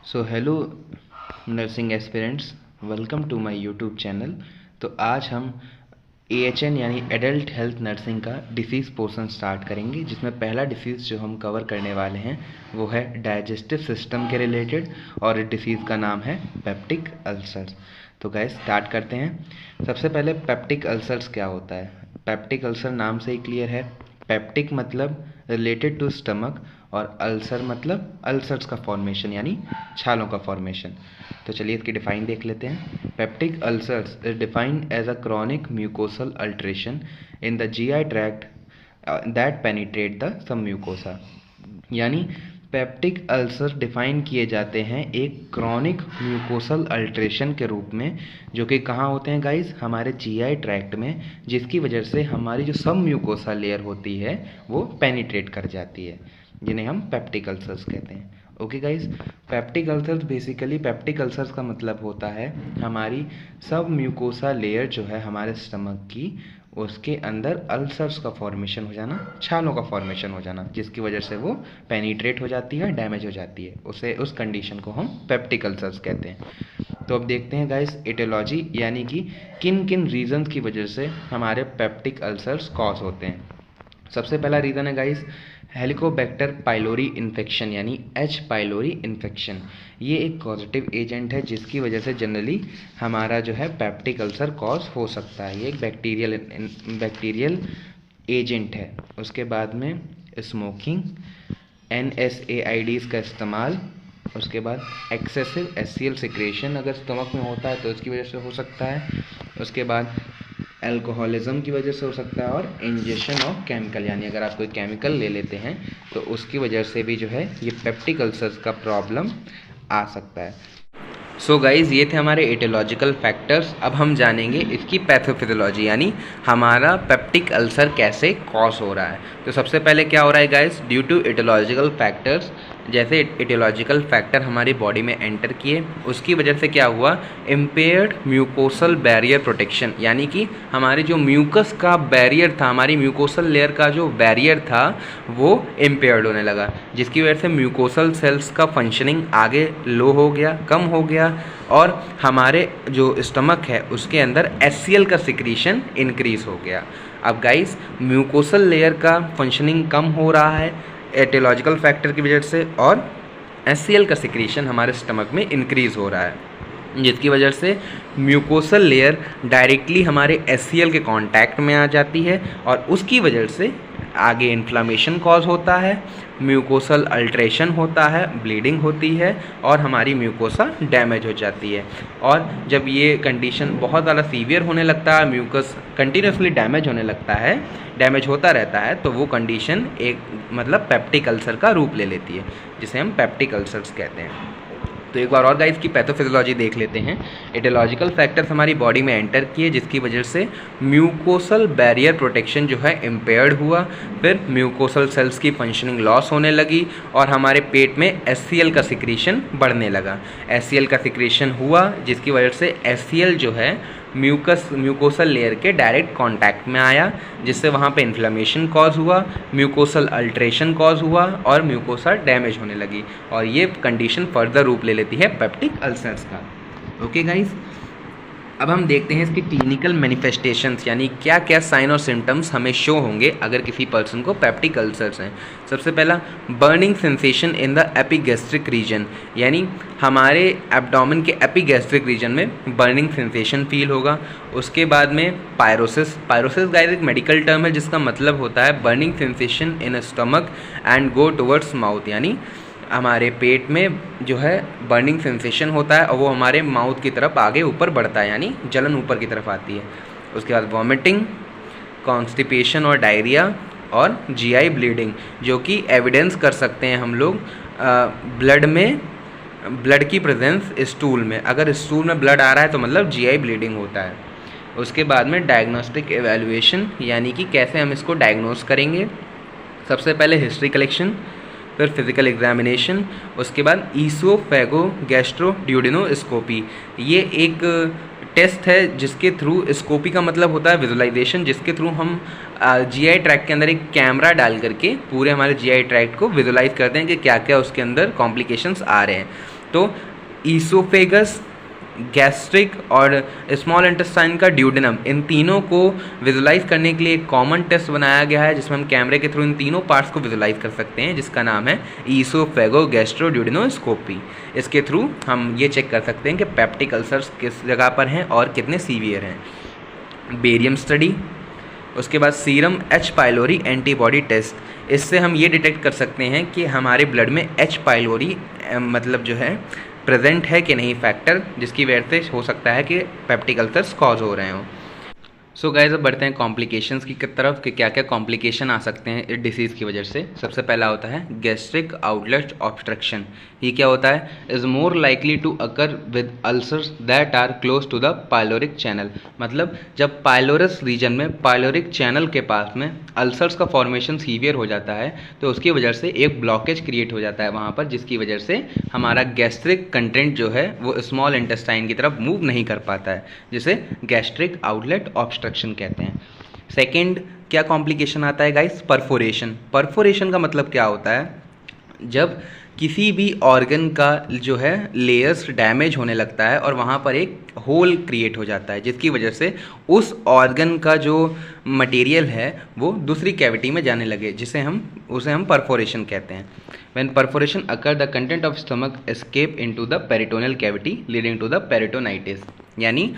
So hello nursing aspirants, welcome to my YouTube channel. तो आज हम AHN यानी एडल्ट हेल्थ नर्सिंग का डिसीज़ पोर्शन स्टार्ट करेंगे, जिसमें पहला डिसीज़ जो हम कवर करने वाले हैं वो है डाइजेस्टिव सिस्टम के रिलेटेड, और इस डिसीज़ का नाम है पेप्टिक अल्सर्स। तो गाइस स्टार्ट करते हैं। सबसे पहले पेप्टिक अल्सर्स क्या होता है। पेप्टिक अल्सर नाम से ही क्लियर है। पेप्टिक मतलब रिलेटेड टू स्टमक, और अल्सर मतलब अल्सर्स का फॉर्मेशन यानी छालों का फॉर्मेशन। तो चलिए इसकी डिफाइन देख लेते हैं। Peptic ulcers is defined as a chronic mucosal ulceration in the GI tract that penetrate the sub mucosa. यानी पेप्टिक अल्सर डिफाइन किए जाते हैं एक क्रॉनिक म्यूकोसल अल्ट्रेशन के रूप में, जो कि कहाँ होते हैं गाइस, हमारे GI ट्रैक्ट में, जिसकी वजह से हमारी जो सब म्यूकोसा लेयर होती है वो पेनिट्रेट कर जाती है, जिन्हें हम पेप्टिक अल्सर्स कहते हैं। Okay guys, peptic ulcers basically, peptic ulcers का मतलब होता है हमारी सब म्यूकोसा लेयर जो है हमारे स्टमक की, उसके अंदर अल्सर्स का फॉर्मेशन हो जाना, छालों का फॉर्मेशन हो जाना, जिसकी वजह से वो पेनिट्रेट हो जाती है, डैमेज हो जाती है, उस कंडीशन को हम पेप्टिक अल्सर्स कहते हैं। तो अब देखते हैं गाइस एटियोलॉजी, यानी कि किन किन रीजंस की वजह से हमारे पेप्टिक अल्सर्स कॉज होते हैं। सबसे पहला रीज़न है गाइस हेलिकोबैक्टर पाइलोरी इन्फेक्शन, यानी H पाइलोरी इन्फेक्शन। ये एक कॉजेटिव एजेंट है जिसकी वजह से जनरली हमारा जो है पेप्टिक अल्सर कॉज हो सकता है। ये एक बैक्टीरियल एजेंट है। उसके बाद में स्मोकिंग, NSAIDs का इस्तेमाल, उसके बाद एक्सेसिव HCl सिक्रेशन अगर स्टमक में होता है तो इसकी वजह से हो सकता है। उसके बाद अल्कोहलिज्म की वजह से हो सकता है, और इंजेक्शन ऑफ केमिकल, यानी अगर आप कोई केमिकल ले लेते हैं तो उसकी वजह से भी जो है ये पेप्टिक अल्सर्स का प्रॉब्लम आ सकता है। सो गाइज, ये थे हमारे एटियोलॉजिकल फैक्टर्स। अब हम जानेंगे इसकी पैथोफिजियोलॉजी, यानी हमारा पेप्टिक अल्सर कैसे कॉज हो रहा है। तो सबसे पहले क्या हो रहा है guys, due to etiological factors, जैसे एटियोलॉजिकल फैक्टर हमारी बॉडी में एंटर किए, उसकी वजह से क्या हुआ, इम्पेयर्ड म्यूकोसल बैरियर प्रोटेक्शन, यानी कि हमारे जो म्यूकस का बैरियर था, हमारी म्यूकोसल लेयर का जो बैरियर था वो इम्पेयर्ड होने लगा, जिसकी वजह से म्यूकोसल सेल्स का फंक्शनिंग आगे लो हो गया, कम हो गया, और हमारे जो स्टमक है उसके अंदर HCl का सिक्रीशन इंक्रीज हो गया। अब गाइस, म्यूकोसल लेयर का फंक्शनिंग कम हो रहा है एटियोलॉजिकल फैक्टर की वजह से, और HCl का सिक्रीशन हमारे स्टमक में इंक्रीज हो रहा है, जिसकी वजह से म्यूकोसल लेयर डायरेक्टली हमारे HCl के कांटेक्ट में आ जाती है, और उसकी वजह से आगे इन्फ्लामेशन कॉज होता है, म्यूकोसल अल्ट्रेशन होता है, ब्लीडिंग होती है, और हमारी म्यूकोसा डैमेज हो जाती है। और जब ये कंडीशन बहुत ज़्यादा सीवियर होने लगता है, म्यूकस कंटिन्यूसली डैमेज होने लगता है, डैमेज होता रहता है, तो वो कंडीशन एक मतलब पेप्टिक अल्सर का रूप ले लेती है, जिसे हम पेप्टिक अल्सर्स कहते हैं। तो एक बार और गाइस की पैथोफिजियोलॉजी देख लेते हैं। एटियोलॉजिकल फैक्टर्स हमारी बॉडी में एंटर किए, जिसकी वजह से म्यूकोसल बैरियर प्रोटेक्शन जो है इम्पेयर्ड हुआ, फिर म्यूकोसल सेल्स की फंक्शनिंग लॉस होने लगी, और हमारे पेट में HCl का सिक्रीशन बढ़ने लगा। HCl का सिक्रीशन हुआ, जिसकी वजह से HCl जो है म्यूकोसल लेयर के डायरेक्ट कांटेक्ट में आया, जिससे वहाँ पे इन्फ्लेमेशन कॉज हुआ, म्यूकोसल अल्ट्रेशन कॉज हुआ, और म्यूकोसा डैमेज होने लगी, और ये कंडीशन फर्दर रूप ले लेती है पेप्टिक अल्सर्स का। ओके गाइस, अब हम देखते हैं इसकी क्लिनिकल मैनिफेस्टेशंस, यानी क्या क्या साइन और सिम्टम्स हमें शो होंगे अगर किसी पर्सन को पेप्टिक अल्सर्स हैं। सबसे पहला, burning sensation in the epigastric region, यानी हमारे एब्डोमेन के एपिगैस्ट्रिक रीजन में बर्निंग सेंसेशन फील होगा। उसके बाद में पायरोसिस गाइस एक मेडिकल टर्म है जिसका मतलब होता है burning sensation in stomach and go towards mouth, यानी हमारे पेट में जो है बर्निंग सेंसेशन होता है और वो हमारे माउथ की तरफ आगे ऊपर बढ़ता है, यानी जलन ऊपर की तरफ आती है। उसके बाद वॉमिटिंग, कॉन्स्टिपेशन और डायरिया, और GI ब्लीडिंग, जो कि एविडेंस कर सकते हैं हम लोग ब्लड की प्रेजेंस स्टूल में। अगर स्टूल में ब्लड आ रहा है तो मतलब GI ब्लीडिंग होता है। उसके बाद में डायग्नोस्टिक एवेल्युएशन, यानी कि कैसे हम इसको डायग्नोस करेंगे। सबसे पहले हिस्ट्री कलेक्शन, फिर फिजिकल एग्जामिनेशन, उसके बाद ईसोफेगो गैस्ट्रोड्यूडेनोस्कोपी। ये एक टेस्ट है जिसके थ्रू, स्कोपी का मतलब होता है विजुलाइजेशन, जिसके थ्रू हम GI ट्रैक्ट के अंदर एक कैमरा डाल करके पूरे हमारे GI ट्रैक्ट को विजुलाइज करते हैं कि क्या क्या उसके अंदर कॉम्प्लिकेशंस आ रहे हैं। तो ईसोफेगस, गैस्ट्रिक और स्मॉल इंटेस्टाइन का ड्यूडेनम, इन तीनों को विजुलाइज करने के लिए एक कॉमन टेस्ट बनाया गया है जिसमें हम कैमरे के थ्रू इन तीनों पार्ट्स को विजुलाइज कर सकते हैं, जिसका नाम है ईसोफेगो गैस्ट्रो ड्यूडेनोस्कोपी। इसके थ्रू हम ये चेक कर सकते हैं कि पेप्टिक अल्सर्स किस जगह पर हैं और कितने सीवियर हैं। बेरियम स्टडी, उसके बाद serum H pylori antibody test, इससे हम ये डिटेक्ट कर सकते हैं कि हमारे ब्लड में एच पाइलोरी मतलब जो है प्रेजेंट है कि नहीं फैक्टर, जिसकी वजह से हो सकता है कि पेप्टिक अल्सर्स कॉज हो रहे हों। सो गाइस अब बढ़ते हैं कॉम्प्लिकेशंस की तरफ कि क्या क्या कॉम्प्लिकेशन आ सकते हैं इस डिसीज़ की वजह से। सबसे पहला होता है गैस्ट्रिक आउटलेट ऑब्स्ट्रक्शन। ये क्या होता है? Is more likely to occur with ulcers that are close to the pyloric channel. मतलब जब पाइलोरस रीजन में, पाइलोरिक चैनल के पास में अल्सर्स का फॉर्मेशन सीवियर हो जाता है तो उसकी वजह से एक ब्लॉकेज क्रिएट हो जाता है वहाँ पर, जिसकी वजह से हमारा गैस्ट्रिक कंटेंट जो है वो स्मॉल इंटेस्टाइन की तरफ मूव नहीं कर पाता है, जिसे गैस्ट्रिक आउटलेट ऑब्स्ट्रक्शन कहते हैं। सेकेंड क्या कॉम्प्लिकेशन आता है गाइस? परफोरेशन। परफोरेशन का मतलब क्या होता है? जब किसी भी ऑर्गन का जो है लेयर्स डैमेज होने लगता है और वहाँ पर एक होल क्रिएट हो जाता है, जिसकी वजह से उस ऑर्गन का जो मटेरियल है वो दूसरी कैविटी में जाने लगे, उसे हम परफोरेशन कहते हैं। When perforation occur, the content of stomach escape into the peritoneal cavity leading to the peritonitis। यानी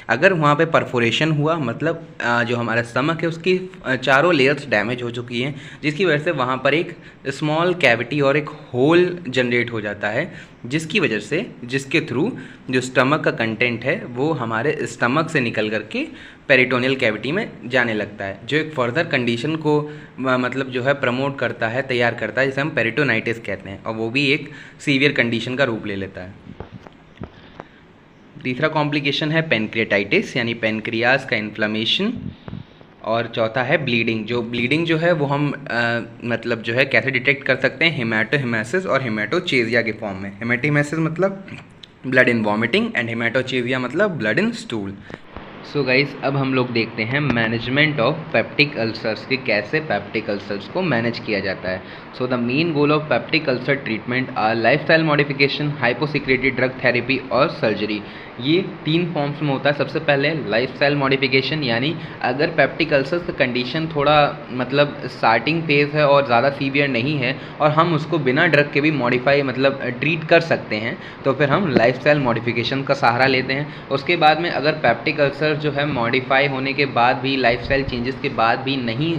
अगर वहाँ पे परफोरेशन हुआ मतलब जो हमारा स्टमक है उसकी चारों लेयर्स डैमेज हो चुकी हैं, जिसकी वजह से वहाँ पर एक स्मॉल कैविटी और एक होल जनरेट हो जाता है, जिसके थ्रू जो स्टमक का कंटेंट है वो हमारे स्टमक से निकल करके पेरिटोनियल कैविटी में जाने लगता है, जो एक फर्दर कंडीशन को मतलब जो है प्रमोट करता है, तैयार करता है, जिसे हम पेरिटोनाइटिस कहते हैं, और वो भी एक सीवियर कंडीशन का रूप ले लेता है। तीसरा कॉम्प्लिकेशन है पेनक्रियाटाइटिस, यानी पेनक्रियाज का इन्फ्लेमेशन। और चौथा है ब्लीडिंग। जो ब्लीडिंग जो है वो हम मतलब जो है कैसे डिटेक्ट कर सकते हैं? हेमाटोहेमेसिस और हेमाटोचेजिया के फॉर्म में। हेमाटोहेमेसिस मतलब ब्लड इन वॉमिटिंग एंड हेमाटोचेजिया मतलब blood in stool. So guys अब हम लोग देखते हैं मैनेजमेंट ऑफ पेप्टिक अल्सर्स कि कैसे पेप्टिक अल्सर्स को मैनेज किया जाता है। So the main goal of peptic ulcer treatment are lifestyle modification, hyposecreted drug therapy और सर्जरी। ये 3 फॉर्म्स में होता है। सबसे पहले लाइफस्टाइल मॉडिफिकेशन, यानी अगर पेप्टिक अल्सर्स का कंडीशन थोड़ा मतलब स्टार्टिंग फेज है और ज़्यादा सीवियर नहीं है और हम उसको बिना ड्रग के भी मॉडिफाई मतलब ट्रीट कर सकते हैं, तो फिर हम लाइफस्टाइल मॉडिफिकेशन का सहारा लेते हैं। उसके बाद में अगर पेप्टिक अल्सर जो है मॉडिफाई होने के बाद भी, लाइफस्टाइल चेंजेस के बाद भी नहीं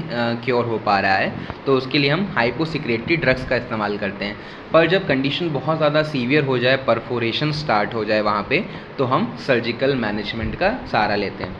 क्योर हो पा रहा है, तो उसके लिए हम हाइपोसिक्रेटरी ड्रग्स का इस्तेमाल करते हैं। पर जब कंडीशन बहुत ज़्यादा सीवियर हो जाए, परफोरेशन स्टार्ट हो जाए वहाँ पे, तो हम सर्जिकल मैनेजमेंट का सहारा लेते हैं।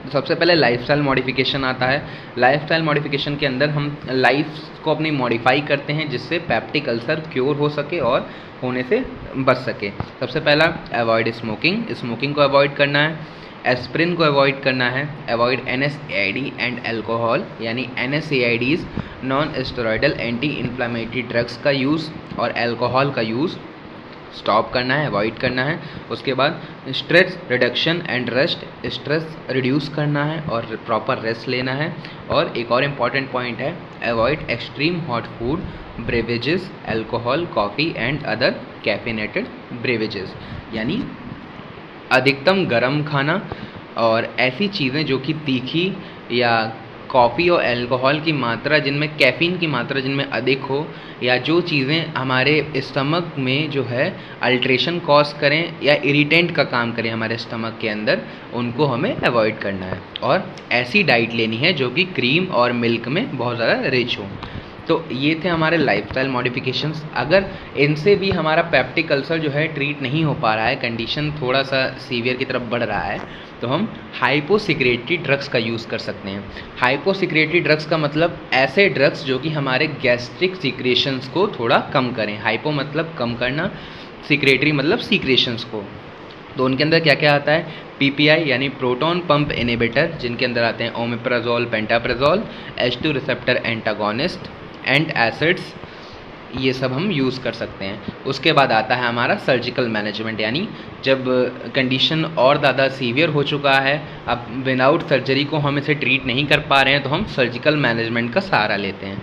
तो सबसे पहले लाइफस्टाइल मॉडिफिकेशन आता है। लाइफस्टाइल मॉडिफिकेशन के अंदर हम लाइफ को अपनी मॉडिफाई करते हैं जिससे पेप्टिक अल्सर क्योर हो सके और होने से बच सके। सबसे पहला अवॉइड स्मोकिंग, स्मोकिंग को अवॉइड करना है। एस्प्रिन को अवॉइड करना है। अवॉइड NSAID एंड अल्कोहल, यानी NSAIDs non steroidal anti inflammatory drugs का यूज़ और अल्कोहल का यूज़ स्टॉप करना है, अवॉइड करना है। उसके बाद stress reduction and rest, stress reduce करना है और प्रॉपर रेस्ट लेना है। और एक और इम्पॉर्टेंट पॉइंट है, avoid extreme hot food, beverages, alcohol, coffee and other caffeinated beverages, यानी अधिकतम गर्म खाना और ऐसी चीज़ें जो कि तीखी या कॉफ़ी और अल्कोहल की मात्रा जिनमें कैफ़ीन की मात्रा जिनमें अधिक हो, या जो चीज़ें हमारे स्टमक में जो है अल्ट्रेशन कॉज करें या इरिटेंट का काम करें हमारे स्टमक के अंदर, उनको हमें अवॉइड करना है। और ऐसी डाइट लेनी है जो कि क्रीम और मिल्क में बहुत ज़्यादा रिच हो। तो ये थे हमारे लाइफस्टाइल मॉडिफिकेशंस। अगर इनसे भी हमारा पेप्टिक अल्सर जो है ट्रीट नहीं हो पा रहा है, कंडीशन थोड़ा सा सीवियर की तरफ बढ़ रहा है, तो हम हाइपोसिक्रेटरी ड्रग्स का यूज़ कर सकते हैं। हाइपोसिक्रेटरी ड्रग्स का मतलब ऐसे ड्रग्स जो कि हमारे गैस्ट्रिक सीक्रेशंस को थोड़ा कम करें। हाइपो मतलब कम करना, सिक्रेटरी मतलब सीक्रेशंस को। तो उनके अंदर क्या क्या आता है? PPI यानी प्रोटॉन पंप इनहिबिटर, जिनके अंदर आते हैं omeprazole, pantoprazole, H2 receptor antagonist, and acids, ये सब हम यूज़ कर सकते हैं। उसके बाद आता है हमारा सर्जिकल मैनेजमेंट, यानी जब कंडीशन और ज़्यादा सीवियर हो चुका है, अब विदाउट सर्जरी को हम इसे ट्रीट नहीं कर पा रहे हैं, तो हम सर्जिकल मैनेजमेंट का सहारा लेते हैं।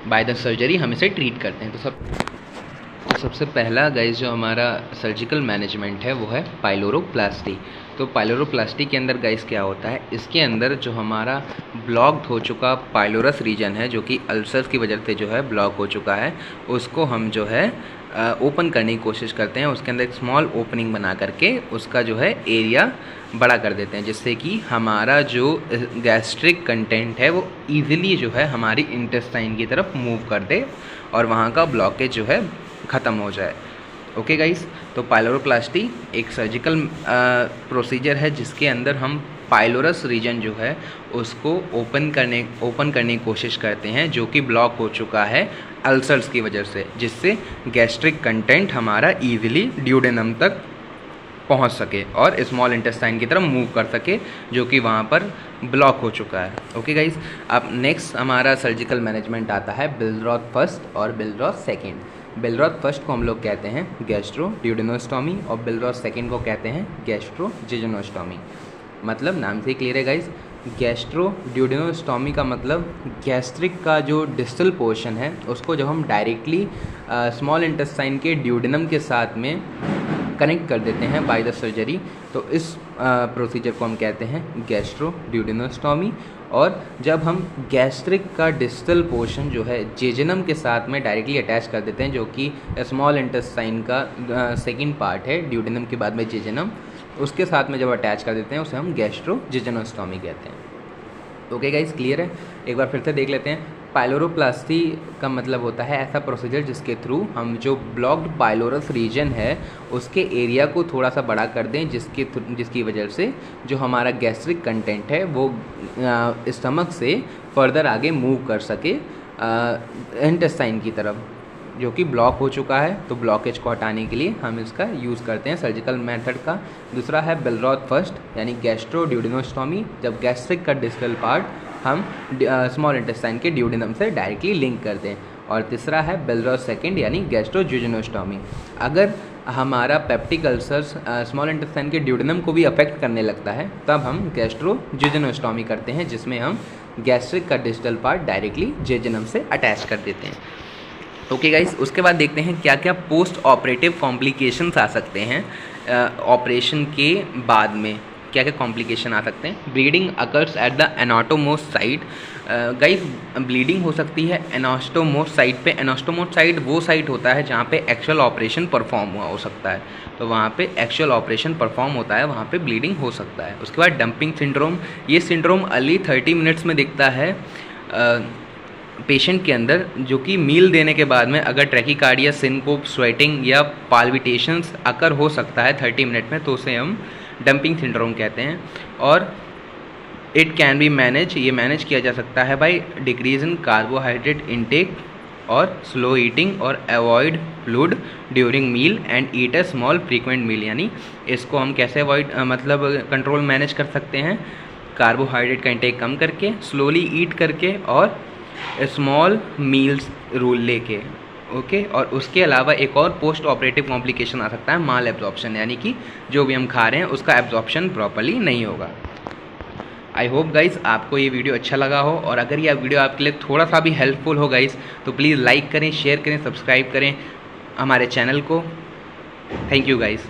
बाय द सर्जरी हम इसे ट्रीट करते हैं। तो सबसे पहला गाइस जो हमारा सर्जिकल मैनेजमेंट है वो है पाइलोरोप्लास्टी। तो पाइलोरोप्लास्टी के अंदर गाइस क्या होता है, इसके अंदर जो हमारा ब्लॉक्ड हो चुका पाइलोरस रीजन है, जो कि अल्सर्स की वजह से जो है ब्लॉक हो चुका है, उसको हम जो है ओपन करने की कोशिश करते हैं। उसके अंदर एक स्मॉल ओपनिंग बना करके उसका जो है एरिया बड़ा कर देते हैं, जिससे कि हमारा जो गैस्ट्रिक कंटेंट है वो ईजिली जो है हमारी इंटेस्टाइन की तरफ मूव कर दे और वहाँ का ब्लॉकेज जो है ख़त्म हो जाए। ओके गाइस, तो पाइलोरोप्लास्टी एक सर्जिकल प्रोसीजर है जिसके अंदर हम पाइलोरस रीजन जो है उसको ओपन करने की कोशिश करते हैं, जो कि ब्लॉक हो चुका है अल्सर्स की वजह से, जिससे गैस्ट्रिक कंटेंट हमारा ईजिली ड्यूडेनम तक पहुंच सके और स्मॉल इंटेस्टाइन की तरफ मूव कर सके, जो कि वहाँ पर ब्लॉक हो चुका है। ओके गाइस, अब नेक्स्ट हमारा सर्जिकल मैनेजमेंट आता है बिलरॉथ फर्स्ट और बिलरॉथ सेकेंड। बिलरॉथ फर्स्ट को हम लोग कहते हैं गैस्ट्रो ड्यूडेनोस्टॉमी और बिलरॉथ सेकेंड को कहते हैं गैस्ट्रो जिजोनोस्टॉमी। मतलब नाम से ही क्लियर है गाइस, गैस्ट्रो ड्यूडेनोस्टॉमी का मतलब गैस्ट्रिक का जो डिस्टल पोर्शन है उसको जब हम डायरेक्टली स्मॉल इंटेस्टाइन के ड्यूडेनम के साथ में कनेक्ट कर देते हैं बाय द सर्जरी, तो इस प्रोसीजर को हम कहते हैं गैस्ट्रो ड्यूडेनोस्टॉमी। और जब हम गैस्ट्रिक का डिस्टल पोर्शन जो है जेजनम के साथ में डायरेक्टली अटैच कर देते हैं, जो कि स्मॉल इंटेस्टाइन का सेकंड पार्ट है ड्यूडेनम के बाद में जेजनम, उसके साथ में जब अटैच कर देते हैं उसे हम गैस्ट्रो जिजोनोस्टॉमी कहते हैं। ओके गाइस, क्लियर है? एक बार फिर से देख लेते हैं। पाइलोरोप्लास्टी का मतलब होता है ऐसा प्रोसीजर जिसके थ्रू हम जो ब्लॉक्ड पाइलोरस रीजन है उसके एरिया को थोड़ा सा बड़ा कर दें, जिसकी वजह से जो हमारा गैस्ट्रिक कंटेंट है वो स्टमक से फर्दर आगे मूव कर सके इंटेस्टाइन की तरफ, जो कि ब्लॉक हो चुका है। तो ब्लॉकेज को हटाने के लिए हम इसका यूज़ करते हैं सर्जिकल मेथड का। दूसरा है बिलरॉथ फर्स्ट यानी गैस्ट्रो ड्यूडेनोस्टॉमी, जब गैस्ट्रिक का डिस्टल पार्ट हम स्मॉल इंटेस्टाइन के ड्यूडेनम से डायरेक्टली लिंक करते हैं। और तीसरा है बिलरॉथ सेकेंड यानी गैस्ट्रो जिजोनोस्टॉमी। अगर हमारा पेप्टिक अल्सर्स स्मॉल इंटेस्टाइन के ड्यूडेनम को भी अफेक्ट करने लगता है तब हम गैस्ट्रो जिजोनोस्टॉमी करते हैं, जिसमें हम गैस्ट्रिक का डिस्टल पार्ट डायरेक्टली जेजनम से अटैच कर देते हैं। ओके गाइस, उसके बाद देखते हैं क्या क्या पोस्ट ऑपरेटिव कॉम्प्लिकेशंस आ सकते हैं ऑपरेशन के बाद में, क्या क्या कॉम्प्लिकेशन आ सकते हैं। Bleeding occurs at the anastomosis site. Guys, bleeding हो सकती है एनास्टोमोस्ट साइट पे। एनास्टोमोस्ट साइट वो साइट होता है जहाँ पे एक्चुअल ऑपरेशन परफॉर्म हुआ हो सकता है, तो वहाँ पे एक्चुअल ऑपरेशन परफॉर्म होता है, वहाँ पे ब्लीडिंग हो सकता है। उसके बाद डंपिंग सिंड्रोम, ये सिंड्रोम अर्ली 30 मिनट्स में दिखता है पेशेंट के अंदर, जो कि मील देने के बाद में अगर ट्रैकीकार्डिया, सिनकोप, स्वेटिंग या पाल्पिटेशंस अकर हो सकता है 30 मिनट में, तो उसे हम डंपिंग सिंड्रोम कहते हैं। और इट कैन बी मैनेज, ये मैनेज किया जा सकता है by decrease in carbohydrate intake और स्लो ईटिंग और avoid fluid during meal and eat a small frequent meal. यानी इसको हम कैसे अवॉइड मतलब कंट्रोल मैनेज कर सकते हैं, कार्बोहाइड्रेट का इंटेक कम करके, स्लोली ईट करके और स्मॉल मील्स रूल लेके। ओके, और उसके अलावा एक और पोस्ट ऑपरेटिव कॉम्प्लिकेशन आ सकता है माल एब्जॉर्प्शन, यानी कि जो भी हम खा रहे हैं उसका एब्जॉर्प्शन प्रॉपर्ली नहीं होगा। आई होप गाइस आपको ये वीडियो अच्छा लगा हो, और अगर ये वीडियो आपके लिए थोड़ा सा भी हेल्पफुल हो गाइस तो प्लीज़ लाइक करें, शेयर करें, सब्सक्राइब करें हमारे चैनल को। Thank you guys.